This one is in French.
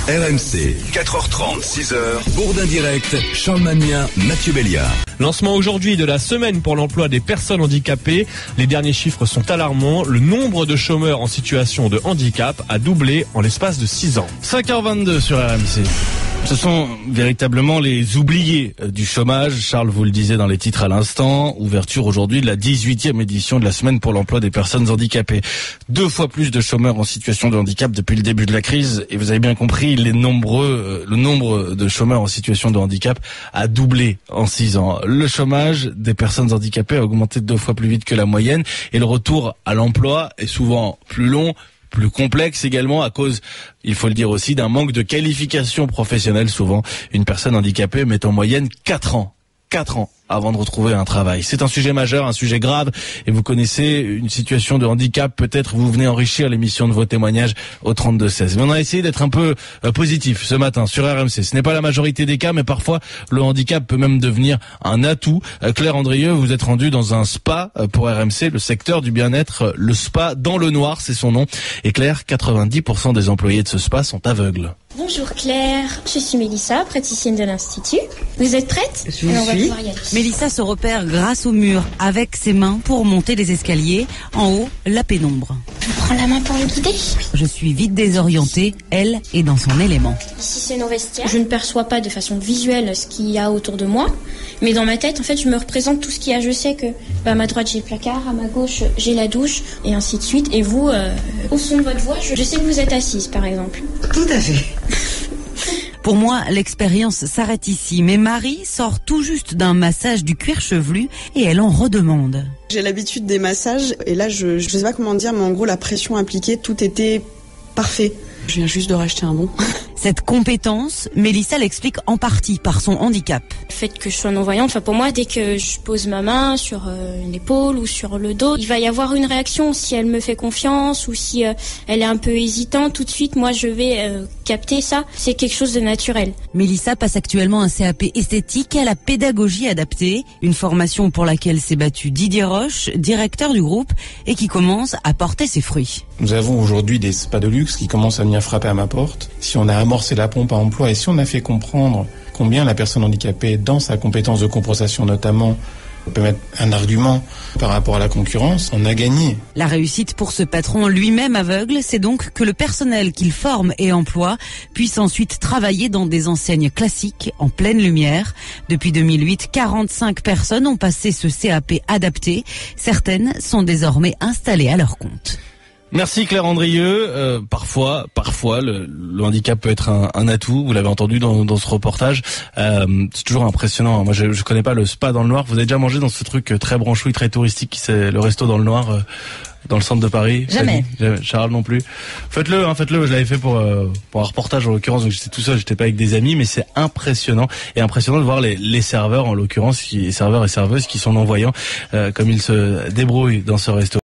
RMC, 4h30, 6h, Bourdin Direct, Charles Magnien, Mathieu Béliard. Lancement aujourd'hui de la semaine pour l'emploi des personnes handicapées. Les derniers chiffres sont alarmants. Le nombre de chômeurs en situation de handicap a doublé en l'espace de 6 ans. 5h22 sur RMC. Ce sont véritablement les oubliés du chômage. Charles vous le disait dans les titres à l'instant. Ouverture aujourd'hui de la 18e édition de la semaine pour l'emploi des personnes handicapées. 2 fois plus de chômeurs en situation de handicap depuis le début de la crise. Et vous avez bien compris, le nombre de chômeurs en situation de handicap a doublé en 6 ans. Le chômage des personnes handicapées a augmenté 2 fois plus vite que la moyenne. Et le retour à l'emploi est souvent plus long, plus complexe également à cause, il faut le dire aussi, d'un manque de qualification professionnelle. Souvent, une personne handicapée met en moyenne 4 ans avant de retrouver un travail. C'est un sujet majeur, un sujet grave, et vous connaissez une situation de handicap, peut-être vous venez enrichir l'émission de vos témoignages au 32-16. Mais on a essayé d'être un peu positif ce matin sur RMC. Ce n'est pas la majorité des cas, mais parfois le handicap peut même devenir un atout. Claire Andrieux, vous êtes rendue dans un spa pour RMC, le secteur du bien-être, le spa dans le noir, c'est son nom. Et Claire, 90% des employés de ce spa sont aveugles. Bonjour Claire, je suis Mélissa, praticienne de l'Institut. Vous êtes prête? Alors on va pouvoir y aller. Mélissa se repère grâce au mur, avec ses mains pour monter les escaliers. En haut, la pénombre. Je prends la main pour le guider. Je suis vite désorientée, elle est dans son élément. Ici c'est nos vestiaires. Je ne perçois pas de façon visuelle ce qu'il y a autour de moi, mais dans ma tête, en fait, je me représente tout ce qu'il y a. Je sais que à ma droite j'ai le placard, à ma gauche j'ai la douche, et ainsi de suite. Et vous, au son de votre voix, je sais que vous êtes assise, par exemple. Tout à fait. Pour moi, l'expérience s'arrête ici, mais Marie sort tout juste d'un massage du cuir chevelu et elle en redemande. J'ai l'habitude des massages et là je sais pas comment dire, mais en gros la pression appliquée, tout était parfait. Je viens juste de racheter un bon. Cette compétence, Mélissa l'explique en partie par son handicap. Le fait que je sois non-voyante, enfin pour moi, dès que je pose ma main sur une épaule ou sur le dos, il va y avoir une réaction. Si elle me fait confiance ou si elle est un peu hésitante, tout de suite, moi je vais capter ça. C'est quelque chose de naturel. Mélissa passe actuellement un CAP esthétique à la pédagogie adaptée, une formation pour laquelle s'est battu Didier Roche, directeur du groupe, et qui commence à porter ses fruits. Nous avons aujourd'hui des spas de luxe qui commencent à venir frapper à ma porte. Si on a amorcé la pompe à emploi et si on a fait comprendre combien la personne handicapée, dans sa compétence de compensation notamment, peut mettre un argument par rapport à la concurrence, on a gagné. La réussite pour ce patron lui-même aveugle, c'est donc que le personnel qu'il forme et emploie puisse ensuite travailler dans des enseignes classiques en pleine lumière. Depuis 2008, 45 personnes ont passé ce CAP adapté. Certaines sont désormais installées à leur compte. Merci Claire Andrieux. Parfois, le handicap peut être un atout. Vous l'avez entendu dans ce reportage. C'est toujours impressionnant. Moi, je connais pas le spa dans le noir. Vous avez déjà mangé dans ce truc très branchouille, très touristique, qui c'est le resto dans le noir, dans le centre de Paris? Jamais. Charles non plus. Faites-le. Je l'avais fait pour un reportage en l'occurrence. Donc j'étais tout seul, j'étais pas avec des amis, mais c'est impressionnant. Et impressionnant de voir les serveurs en l'occurrence, les serveurs et serveuses qui sont non-voyants, comme ils se débrouillent dans ce resto.